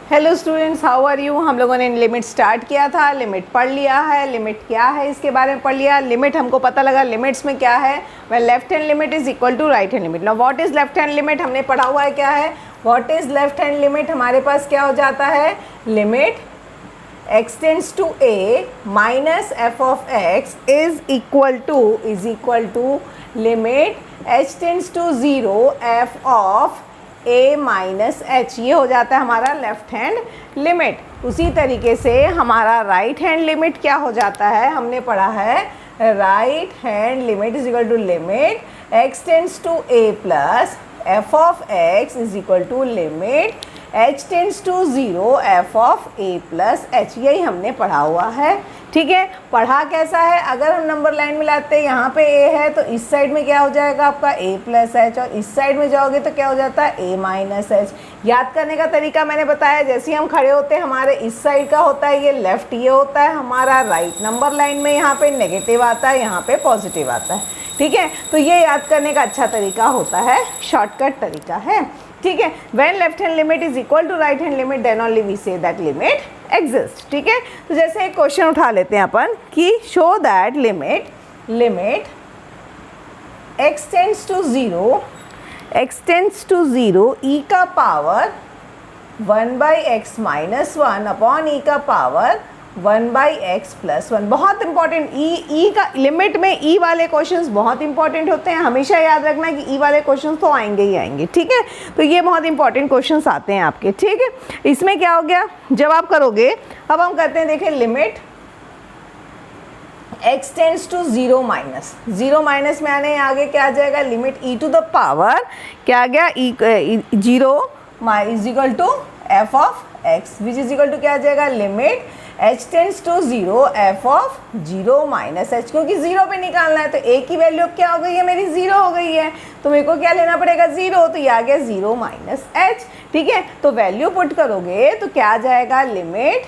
Hello students, how are you. हम लोगों ने लिमिट स्टार्ट किया था, लिमिट पढ़ लिया है, लिमिट क्या है इसके बारे में पढ़ लिया। लिमिट हमको पता लगा लिमिट्स में क्या है, वह left hand limit is equal to right hand limit. Now what is left hand limit हमने पढ़ा हुआ है क्या है। What is left hand limit, हमारे पास क्या हो जाता है, limit x tends to a minus f of x is equal to limit h tends to 0 f of a minus h. ये हो जाता है हमारा लेफ्ट हैंड लिमिट। उसी तरीके से हमारा राइट हैंड लिमिट क्या हो जाता है, हमने पढ़ा है right hand limit is equal to limit x tends to a plus F of x is equal to limit h tends to 0 f of a plus h. यही हमने पढ़ा हुआ है, ठीक है। पढ़ा कैसा है, अगर हम नंबर लाइन में लाते हैं यहाँ पे a है तो इस साइड में क्या हो जाएगा आपका a प्लस एच, और इस साइड में जाओगे तो क्या हो जाता है a माइनस एच। याद करने का तरीका मैंने बताया, जैसे ही हम खड़े होते हैं हमारे इस साइड का होता है ये लेफ्ट, ये होता है हमारा राइट। नंबर लाइन में यहाँ पे नेगेटिव आता है, यहाँ पे पॉजिटिव आता है, ठीक है। तो ये याद करने का अच्छा तरीका होता है, शॉर्टकट तरीका है, ठीक है। When left hand limit is equal to right hand limit then only we say that limit exist, ठीक है। तो जैसे एक क्वेश्चन उठा लेते हैं अपन कि show that limit x tends to 0 e का power 1/x minus 1 upon e का पावर 1/x प्लस 1। बहुत इंपॉर्टेंट, ई का लिमिट में ई वाले क्वेश्चंस बहुत इंपॉर्टेंट होते हैं। हमेशा याद रखना कि ई वाले क्वेश्चंस तो आएंगे ही आएंगे, ठीक है। तो ये बहुत इंपॉर्टेंट क्वेश्चंस आते हैं आपके, ठीक है। इसमें क्या हो गया, जब आप करोगे, अब हम करते हैं, देखिए limit x tends to 0 minus में आने आगे क्या आ जाएगा, limit e to the power क्या आ गया, 0 is equal to f of x which is equal to क्या आ जाएगा, limit h tends to 0 f of 0 minus h। क्योंकि 0 पे निकालना है तो a की वैल्यू क्या हो गई है, मेरी 0 हो गई है, तो मेरे को क्या लेना पड़ेगा 0, तो ये आ गया 0 माइनस h, ठीक है। तो वैल्यू पुट करोगे तो क्या आ जाएगा, limit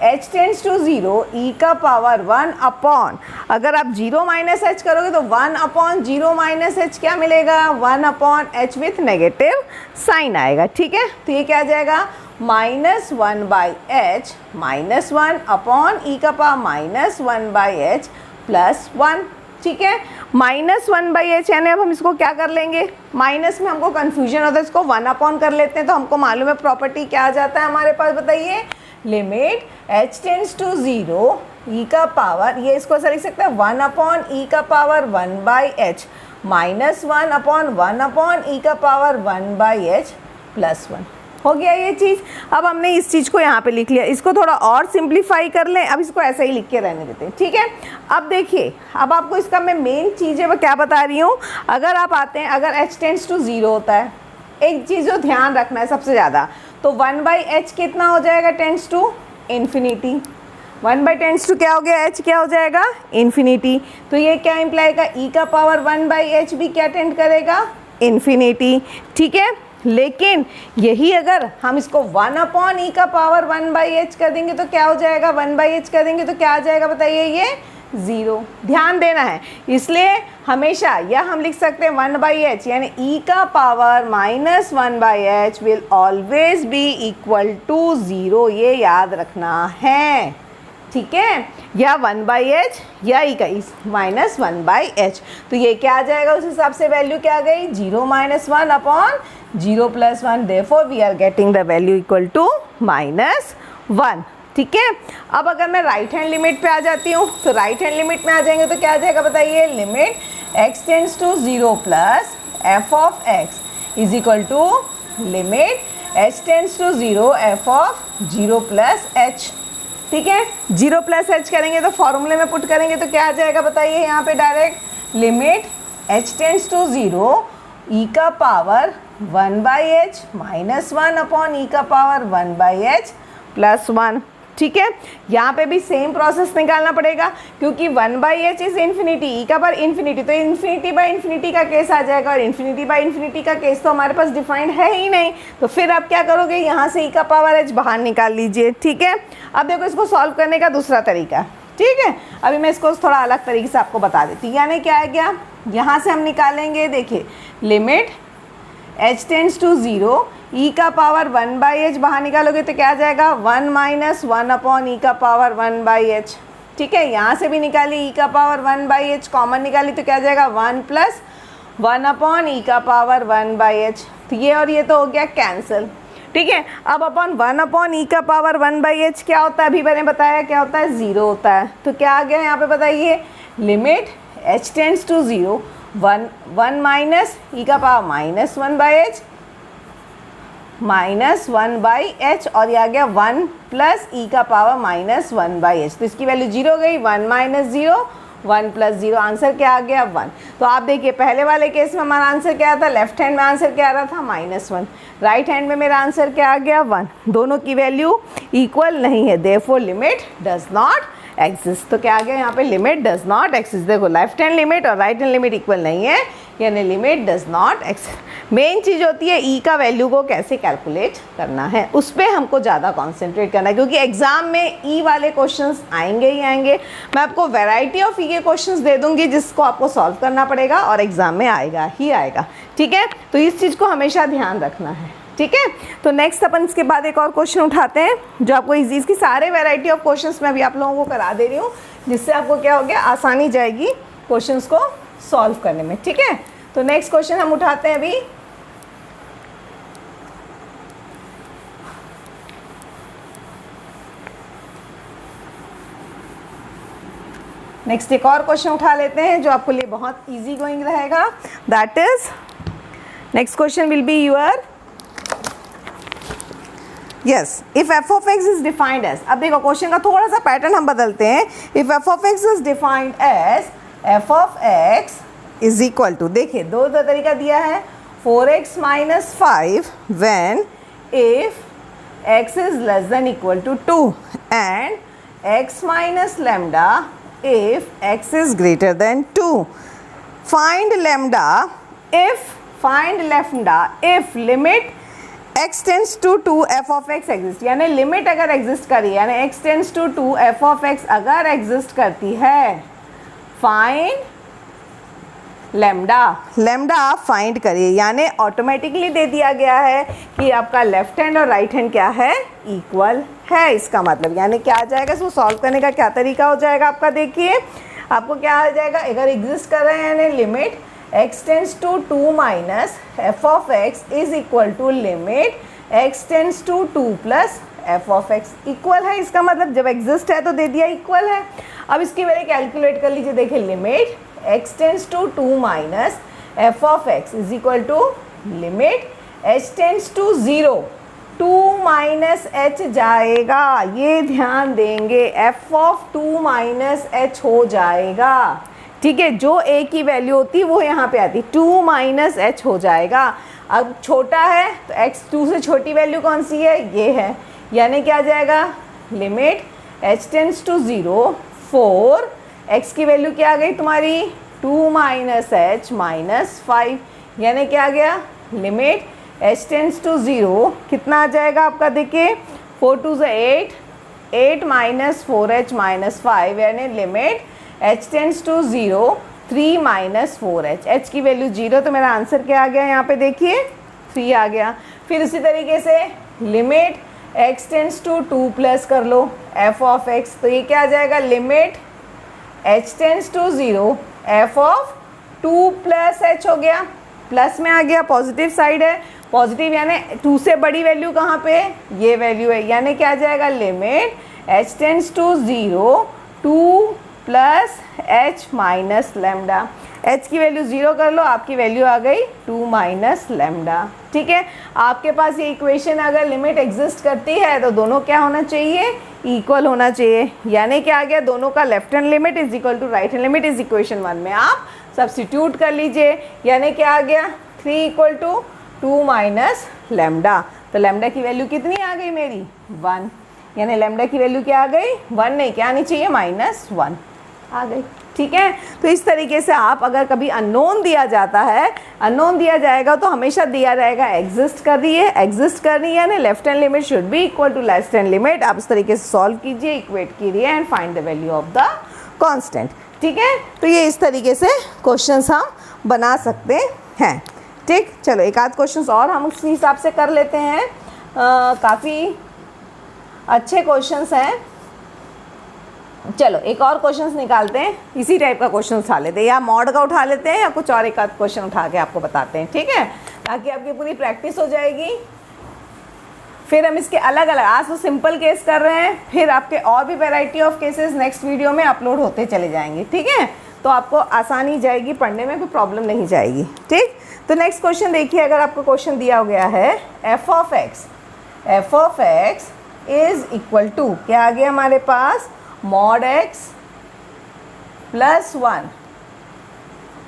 h tends to 0 e का पावर 1 अपॉन, अगर आप 0 माइनस h करोगे तो 1 अपॉन 0 माइनस h क्या मिलेगा, 1 upon h with negative sign आएगा, ठीक है। तो ये क्या आ जाएगा, minus 1/h minus 1 upon e का पावर माइनस 1/h प्लस 1, ठीक है। माइनस 1/h यानी अब हम इसको क्या कर लेंगे, माइनस में हमको कन्फ्यूजन होता है, इसको 1 अपॉन कर लेते हैं। तो हमको मालूम है प्रॉपर्टी क्या आ जाता है हमारे पास, बताइए, limit h tends to 0 e का पावर, ये इसको ऐसा लिख सकते हैं 1 अपॉन e का power 1/h minus 1 upon e का पावर 1/h प्लस 1। हो गया ये चीज़। अब हमने इस चीज़ को यहाँ पे लिख लिया, इसको थोड़ा और सिंप्लीफाई कर लें। अब इसको ऐसे ही लिख के रहने देते हैं, ठीक है। अब देखिए, अब आपको इसका मैं मेन चीज़ है वो क्या बता रही हूँ, अगर आप आते हैं, अगर h टेंड्स टू 0 होता है, एक चीज़ जो ध्यान रखना है सबसे ज़्यादा, तो 1/h कितना हो जाएगा, टेंड्स टू इन्फिनिटी। 1/टेंड्स टू क्या हो गया, h क्या हो जाएगा, इन्फिनिटी। तो ये क्या इम्प्लाई का, e का पावर 1/h भी क्या टेंड करेगा, इन्फिनिटी, ठीक है। लेकिन यही अगर हम इसको 1 अपॉन e का पावर 1/h कर देंगे तो क्या हो जाएगा, 1/h कर देंगे तो क्या आ जाएगा, बताइए, ये 0। ध्यान देना है, इसलिए हमेशा या हम लिख सकते हैं 1/h यानी e का power minus 1/h will always be equal to 0, ये याद रखना है, ठीक है। या 1/h या e का माइनस 1/h, तो ये क्या आ जाएगा, उस हिसाब से वैल्यू क्या आ गई, 0 minus 1 upon 0 plus 1, therefore we are getting the value equal to -1, ठीक है। अब अगर मैं राइट हैंड लिमिट पे आ जाती हूँ, तो राइट हैंड लिमिट में आ जाएंगे तो क्या आ जाएगा, बताइए, limit x tends to 0 plus F of x is equal to limit h tends to 0 F of 0 plus h, ठीक है। 0 प्लस h करेंगे तो फॉर्मूले में पुट करेंगे तो क्या आ जाएगा, बताइए, यहाँ पे direct limit h tends to 0 e का power 1/h minus 1 upon e का पावर 1/h प्लस 1, ठीक है। यहाँ पे भी सेम प्रोसेस निकालना पड़ेगा, क्योंकि 1/h इज इन्फिनिटी, e का पावर इन्फिनिटी, तो इन्फिनिटी बाई इन्फिनिटी का केस आ जाएगा, और इन्फिनिटी बाई इन्फिनिटी का केस तो हमारे पास डिफाइंड है ही नहीं। तो फिर आप क्या करोगे, यहाँ से e का पावर h बाहर निकाल लीजिए, ठीक है। अब देखो इसको सॉल्व करने का दूसरा तरीका, ठीक है। अभी मैं इसको थोड़ा अलग तरीके से आपको बता देती हूँ। यानी क्या है, क्या यहाँ से हम निकालेंगे, देखिए, लिमिट h टेंड्स टू 0 ई का पावर 1/h बाहर निकालोगे तो क्या आ जाएगा 1 माइनस 1 अपॉन ई का पावर 1/h। ठीक है, यहाँ से भी निकाली ई का पावर 1/h, कॉमन निकाली तो क्या आ जाएगा 1 प्लस 1 अपॉन ई का पावर 1/h। तो ये और ये तो हो गया कैंसिल। ठीक है, अब अपॉन 1 अपॉन ई का पावर 1/h क्या होता है, अभी मैंने बताया क्या होता है, 0 होता है। तो क्या आ गया यहाँ पे बताइए, limit h tends to 0 1 minus E का power minus 1/h minus 1/h और ये आ गया 1 प्लस ई का पावर माइनस 1/h। तो इसकी वैल्यू 0 गई, 1 माइनस 0 1 प्लस 0, आंसर क्या आ गया 1। तो आप देखिए पहले वाले केस में हमारा आंसर क्या था, लेफ्ट हैंड में आंसर क्या आ रहा था -1, राइट हैंड में मेरा आंसर क्या आ गया 1। दोनों की वैल्यू इक्वल नहीं है, therefore limit does not exist. तो क्या आ गया यहाँ पे, लिमिट डज नॉट एग्जिस्ट। देखो लेफ्ट हैंड लिमिट और राइट हैंड लिमिट इक्वल नहीं है, यानी limit does not exist. Main चीज़ होती है ई का वैल्यू को कैसे कैलकुलेट करना है, उस पर हमको ज़्यादा कॉन्सेंट्रेट करना है, क्योंकि एग्जाम में ई वाले क्वेश्चंस आएंगे ही आएंगे। मैं आपको वैरायटी ऑफ ई के क्वेश्चंस दे दूंगी जिसको आपको सॉल्व करना पड़ेगा और एग्जाम में आएगा ही आएगा। ठीक है, तो इस चीज़ को हमेशा ध्यान रखना है। ठीक है, तो नेक्स्ट अपन इसके बाद एक और क्वेश्चन उठाते हैं जो आपको इजी, इसकी सारे वैरायटी ऑफ क्वेश्चंस मैं अभी आप लोगों को करा दे रही हूँ, जिससे आपको क्या हो गया, आसानी जाएगी क्वेश्चंस को सॉल्व करने में। ठीक है, तो नेक्स्ट क्वेश्चन हम उठाते हैं अभी। नेक्स्ट एक और क्वेश्चन उठा लेते हैं जो आपके लिए बहुत इजी गोइंग रहेगा। That is next question will be your yes, if f of x is defined as. अब देखो क्वेश्चन का थोड़ा सा पैटर्न हम बदलते हैं। If f of x is defined as f of x is equal to, देखिए दो तरीका दिया है, 4x minus 5 when if x is less than equal to 2 and x minus lambda if x is greater than 2. Find lambda if limit x tends to 2 f of x exist। यानी limit अगर exist करी, यानी x tends to 2 f of x अगर exist करती है, find lambda आप find करिए। यानी ऑटोमेटिकली दे दिया गया है कि आपका लेफ्ट हैंड और राइट हैंड क्या है, इक्वल है। इसका मतलब यानी क्या आ जाएगा, इसको सॉल्व करने का क्या तरीका हो जाएगा आपका, देखिए आपको क्या आ जाएगा, अगर एग्जिस्ट कर रहे हैं यानी limit x tends to 2 minus f of x is equal to limit x tends to 2 plus F of x, equal है। इसका मतलब जब एग्जिस्ट है तो दे दिया इक्वल है। अब इसकी वैल्यू कैलकुलेट कर लीजिए, देखिए limit x tends to 2 minus f of x is equal to limit h tends to 0, 2 minus h जाएगा, ये ध्यान देंगे, एफ ऑफ 2 माइनस एच हो जाएगा। ठीक है, जो a की वैल्यू होती वो यहाँ पे आती, 2 माइनस एच हो जाएगा। अब छोटा है तो x 2 से छोटी वैल्यू कौन सी है, ये है, यानी क्या आ जाएगा, limit h tends to 0 4, x की वैल्यू क्या आ गई तुम्हारी 2 माइनस एच माइनस 5, यानी क्या आ गया, लिमिट h टेंड्स टू 0 कितना आ जाएगा आपका, देखिए 4 2 से 8 माइनस 4h माइनस 5, यानी limit h tends to 0 3 minus 4h, h की वैल्यू 0, तो मेरा आंसर क्या आ गया यहाँ पे, देखिए 3 आ गया। फिर इसी तरीके से limit x tends to 2 plus कर लो f ऑफ x, तो ये क्या आ जाएगा, limit h tends to 0 f of 2 plus h हो गया, प्लस में आ गया, पॉजिटिव साइड है, पॉजिटिव यानी 2 से बड़ी वैल्यू कहाँ पे, ये वैल्यू है, यानी क्या आ जाएगा, limit h tends to 0 2 plus h minus lambda, h की वैल्यू 0 कर लो, आपकी वैल्यू आ गई 2 माइनस लैम्डा। ठीक है, आपके पास ये इक्वेशन अगर लिमिट एग्जिस्ट करती है तो दोनों क्या होना चाहिए, इक्वल होना चाहिए। यानी क्या आ गया, दोनों का left hand limit is equal to right hand limit is equation 1 में आप सब्स्टिट्यूट कर लीजिए, यानी क्या आ गया, 3 इक्वल टू 2 माइनस लैम्डा। तो लैम्डा की वैल्यू कितनी आ गई मेरी, 1, यानी लैम्डा की वैल्यू क्या आ गई, 1 नहीं, क्या आनी चाहिए, -1 आ गई। ठीक है, तो इस तरीके से आप अगर कभी अननोन दिया जाता है, अननोन दिया जाएगा तो हमेशा दिया रहेगा एग्जिस्ट कर रही है, एग्जिस्ट कर रही है, यानी left hand limit should be equal to left hand limit. आप इस तरीके से सॉल्व कीजिए, इक्वेट कीजिए and find the value of the constant. ठीक है, तो ये इस तरीके से क्वेश्चंस हम बना सकते हैं। ठीक, चलो एक आध क्वेश्चन और हम उसी हिसाब से कर लेते हैं। काफ़ी अच्छे क्वेश्चंस हैं। चलो एक और क्वेश्चंस निकालते हैं, इसी टाइप का क्वेश्चन उठा लेते हैं, या मॉड का उठा लेते हैं या कुछ और एक आध क्वेश्चन उठा के आपको बताते हैं, ठीक है, ताकि आपकी पूरी प्रैक्टिस हो जाएगी। फिर हम इसके अलग अलग, आज तो सिंपल केस कर रहे हैं, फिर आपके और भी variety of cases next video में अपलोड होते चले जाएंगे, ठीक है, तो आपको आसानी जाएगी पढ़ने में, कोई प्रॉब्लम नहीं जाएगी। ठीक, तो नेक्स्ट क्वेश्चन देखिए, अगर आपको क्वेश्चन दिया गया है F of x is equal to, क्या आ गया हमारे पास, mod X plus 1,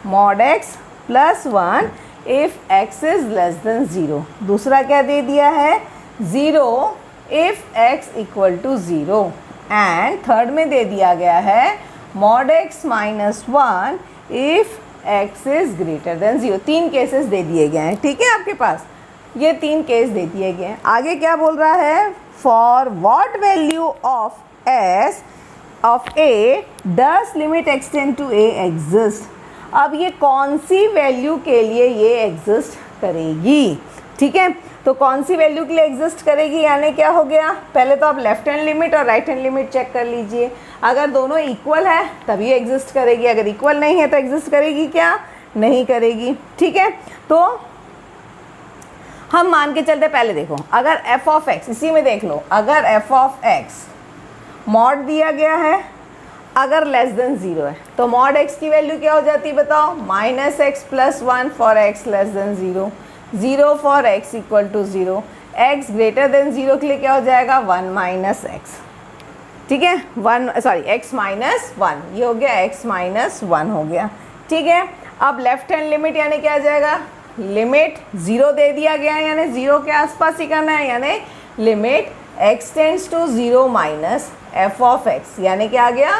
mod X plus 1 if X is less than 0। दूसरा क्या दे दिया है, 0 if X equal to 0, and third में दे दिया गया है mod X minus 1 if X is greater than 0। 3 cases दे दिए गए हैं, ठीक है, आपके पास ये 3 केस दे दिए गए हैं। आगे क्या बोल रहा है, for what value of s of a does limit x tend to a exist. अब ये कौन सी वैल्यू के लिए ये एग्जिस्ट करेगी, ठीक है, तो कौन सी वैल्यू के लिए एग्जिस्ट करेगी, यानी क्या हो गया, पहले तो आप लेफ्ट हैंड लिमिट और राइट हैंड लिमिट चेक कर लीजिए। अगर दोनों इक्वल है तभी एग्जिस्ट करेगी, अगर इक्वल नहीं है तो एग्जिस्ट करेगी क्या, नहीं करेगी, ठीक है। तो हम मान के चलते, पहले देखो, अगर एफ ऑफ एक्स, इसी में देख लो, अगर एफ ऑफ एक्स मॉड दिया गया है, अगर लेस देन 0 है, तो मॉड एक्स की वैल्यू क्या हो जाती है बताओ, minus x plus 1 for x less than 0, 0 for x equal to 0, x greater than 0 के लिए क्या हो जाएगा, 1 माइनस एक्स, ठीक है, एक्स माइनस 1, ये हो गया एक्स माइनस 1 हो गया, ठीक है। अब लेफ्ट हैंड लिमिट यानी क्या आ जाएगा, लिमिट 0 दे दिया गया है, यानी 0 के आसपास ही करना है, यानी limit x tends to 0 minus f of x, यानी क्या आ गया,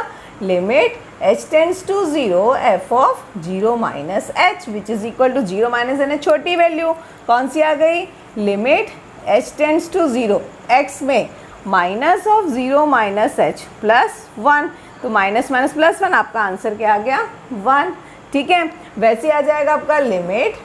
limit h tends to 0 F of 0 minus h which is equal to 0 minus, यानी छोटी वैल्यू कौन सी आ गई, limit h tends to 0 x में minus of 0 minus h plus 1, तो माइनस माइनस प्लस 1, आपका आंसर क्या आ गया, 1, ठीक है। वैसे आ जाएगा आपका limit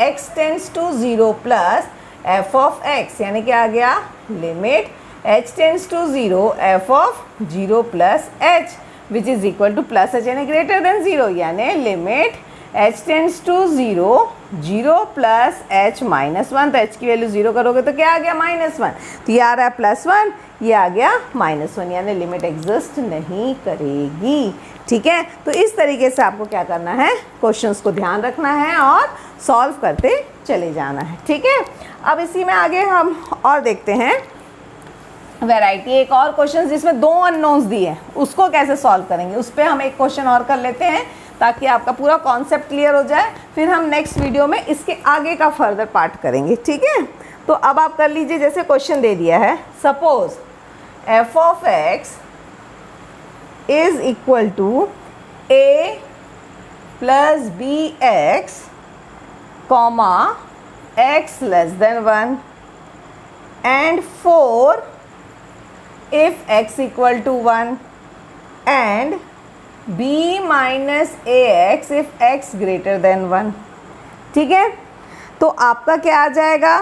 x tends to 0 plus F of x, यानी क्या आ गया, limit h tends to 0 F of 0 plus h which is equal to plus h, यानी ग्रेटर देन 0, यानी limit h tends to 0 0 plus h minus 1, तो h की value 0 करोगे तो क्या आ गया, माइनस 1, तो ये आ रहा है प्लस 1, ये आ गया माइनस 1, यानी लिमिट एग्जिस्ट नहीं करेगी, ठीक है। तो इस तरीके से आपको क्या करना है, क्वेश्चंस को ध्यान रखना है और सॉल्व करते चले जाना है, ठीक है। अब इसी में आगे हम और देखते हैं वैरायटी, एक और क्वेश्चन जिसमें 2 अननोन्स दिए हैं, उसको कैसे सॉल्व करेंगे, उस पर हम एक क्वेश्चन और कर लेते हैं ताकि आपका पूरा कॉन्सेप्ट क्लियर हो जाए, फिर हम नेक्स्ट वीडियो में इसके आगे का फर्दर पार्ट करेंगे, ठीक है। तो अब आप कर लीजिए, जैसे क्वेश्चन दे दिया है, suppose f of x is equal to a plus b x comma x less than 1 and 4 if x equal to 1 and b minus ax if x greater than 1, ठीक है। तो आपका क्या आ जाएगा,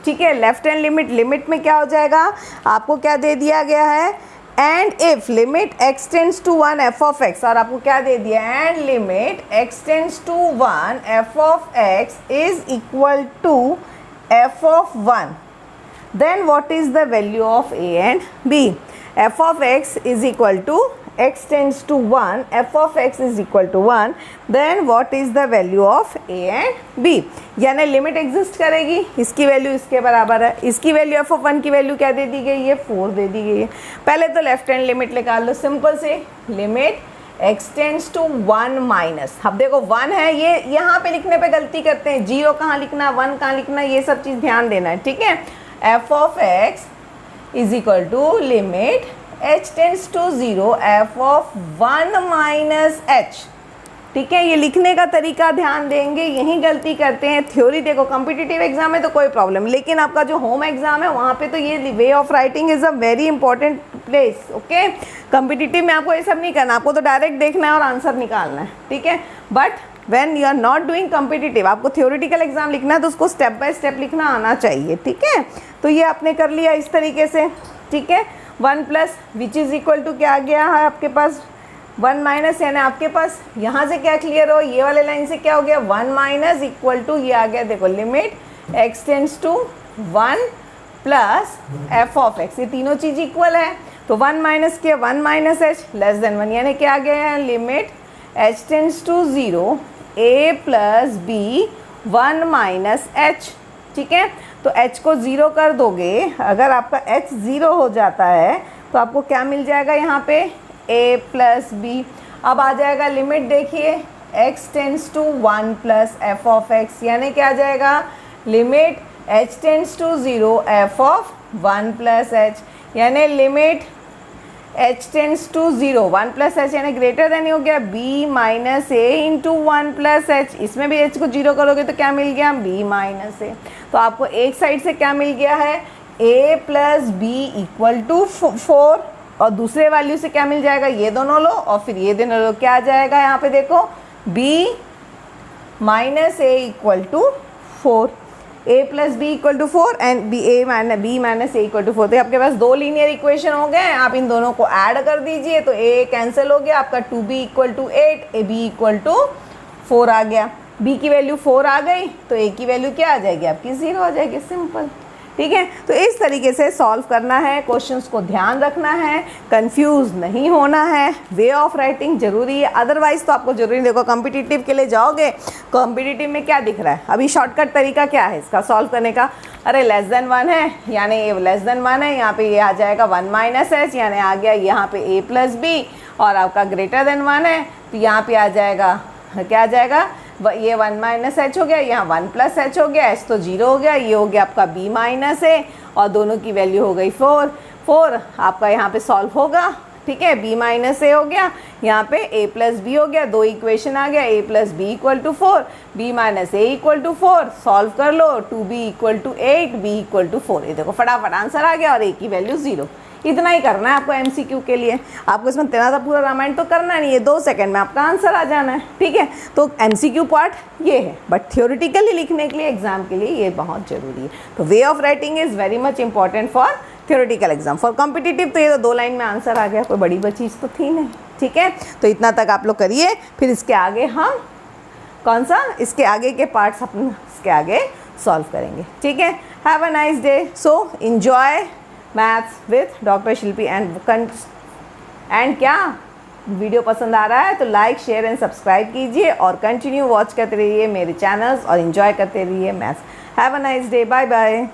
ठीक है, लेफ्ट हैंड लिमिट में क्या हो जाएगा, आपको क्या दे दिया गया है, and if limit x tends to 1 f of x, और आपको क्या दे दिया, and limit x tends to 1 f of x is equal to f of 1, then what is the value of a and b, f of x is equal to x tends to 1, f of x is equal to 1, then what is the value of a and b, यानी limit exist करेगी, इसकी value इसके बराबर है, इसकी value f of 1 की value क्या दे दी गई है, 4 दे दी गई है। पहले तो लेफ्ट हैंड लिमिट निकाल लो, सिंपल से limit x tends to 1 minus, अब देखो 1 है, ये यहाँ पे लिखने पे गलती करते हैं, 0 कहाँ लिखना, 1 कहाँ लिखना, ये सब चीज़ ध्यान देना है, ठीक है। f of x is equal to limit h tends to 0 f of 1 minus h, ठीक है। ये लिखने का तरीका ध्यान देंगे, यही गलती करते हैं। थ्योरी देखो कॉम्पिटिटिव एग्जाम में तो कोई प्रॉब्लम, लेकिन आपका जो होम एग्जाम है वहाँ पे तो ये way of writing is a very important place, okay. Competitive में आपको ये सब नहीं करना, आपको तो डायरेक्ट देखना है और आंसर निकालना है, ठीक है। But when you are not doing competitive, आपको थ्योरेटिकल एग्जाम लिखना है तो उसको स्टेप बाय स्टेप लिखना आना चाहिए, ठीक है। तो ये आपने कर लिया इस तरीके से, ठीक है। 1 plus which is equal to क्या आ गया है आपके पास 1 माइनस, यानी आपके पास यहाँ से क्या क्लियर हो, ये वाले लाइन से क्या हो गया 1 माइनस इक्वल टू ये आ गया, देखो limit x tends to 1 plus F of x, ये तीनों चीज़ इक्वल है तो 1 माइनस किया 1 माइनस एच लेस देन 1, यानी क्या आ गया है limit h tends to 0 a plus b 1 minus h, ठीक है। तो h को 0 कर दोगे, अगर आपका h 0 हो जाता है तो आपको क्या मिल जाएगा यहाँ पे a प्लस बी। अब आ जाएगा लिमिट, देखिए x tends to 1 plus F of x, यानी क्या आ जाएगा limit h tends to 0 F of 1 plus H, यानी limit h tends to 0 1 plus H यानी ग्रेटर देन हो गया b minus A into 1 plus H, इसमें भी h को 0 करोगे तो क्या मिल गया b माइनस ए। तो आपको एक साइड से क्या मिल गया है a plus b equal to 4 और दूसरे वैल्यू से क्या मिल जाएगा, ये दोनों लो और फिर ये दोनों लो, क्या आ जाएगा यहाँ पे देखो b minus a equal to 4, a plus b equal to 4 and b minus a equal to 4। तो आपके पास दो लीनियर इक्वेशन हो गए, आप इन दोनों को ऐड कर दीजिए तो a कैंसिल हो गया, आपका 2b equal to 8, a b equal to 4 आ गया। b की वैल्यू 4 आ गई तो a की वैल्यू क्या आ जाएगी आपकी 0 हो जाएगी, सिंपल, ठीक है। तो इस तरीके से सॉल्व करना है, क्वेश्चंस को ध्यान रखना है, कंफ्यूज नहीं होना है, वे ऑफ राइटिंग जरूरी है, अदरवाइज तो आपको जरूरी, देखो कॉम्पिटिटिव के लिए जाओगे, कॉम्पिटिटिव में क्या दिख रहा है अभी शॉर्टकट तरीका क्या है इसका सॉल्व करने का, अरे लेस देन 1 है यानी ये लेस देन 1 है, यहाँ पे ये आ जाएगा 1 माइनस एच यानी आ गया यहाँ पे a प्लस बी, और आपका ग्रेटर देन 1 है तो यहाँ पे आ जाएगा क्या आ जाएगा ये 1 माइनस एच हो गया, यहाँ 1 प्लस एच हो गया, एच तो 0 हो गया, ये हो गया आपका b माइनस ए और दोनों की वैल्यू हो गई 4 आपका यहाँ पे सॉल्व होगा, ठीक है। b माइनस ए हो गया, यहाँ पे a प्लस बी हो गया, दो इक्वेशन आ गया a plus b equal to 4, b minus a equal to 4, solve कर लो 2b equal to 8, b equal to 4, ये देखो फटाफट आंसर आ गया और a की वैल्यू 0। इतना ही करना है आपको MCQ के लिए, आपको इसमें तेना सा पूरा रामायण तो करना नहीं है, 2 सेकंड में आपका आंसर आ जाना है, ठीक है। तो MCQ पार्ट ये है, बट थियोरिटिकली लिखने के लिए एग्जाम के लिए ये बहुत ज़रूरी है। तो way of writing is very much important for theoretical exam. For competitive तो ये तो 2 लाइन में आंसर आ गया, कोई बड़ी चीज़ तो थी नहीं, ठीक है। तो इतना तक आप लोग करिए, फिर इसके आगे हम कौन सा इसके आगे के पार्ट्स अपन इसके आगे सॉल्व करेंगे, ठीक है। Have a nice day, so enjoy maths with doctor Shilpi and क्या वीडियो पसंद आ रहा है तो लाइक शेयर एंड सब्सक्राइब कीजिए और कंटिन्यू वॉच करते रहिए मेरे चैनल्स और एंजॉय करते रहिए maths. Have a nice day, bye bye.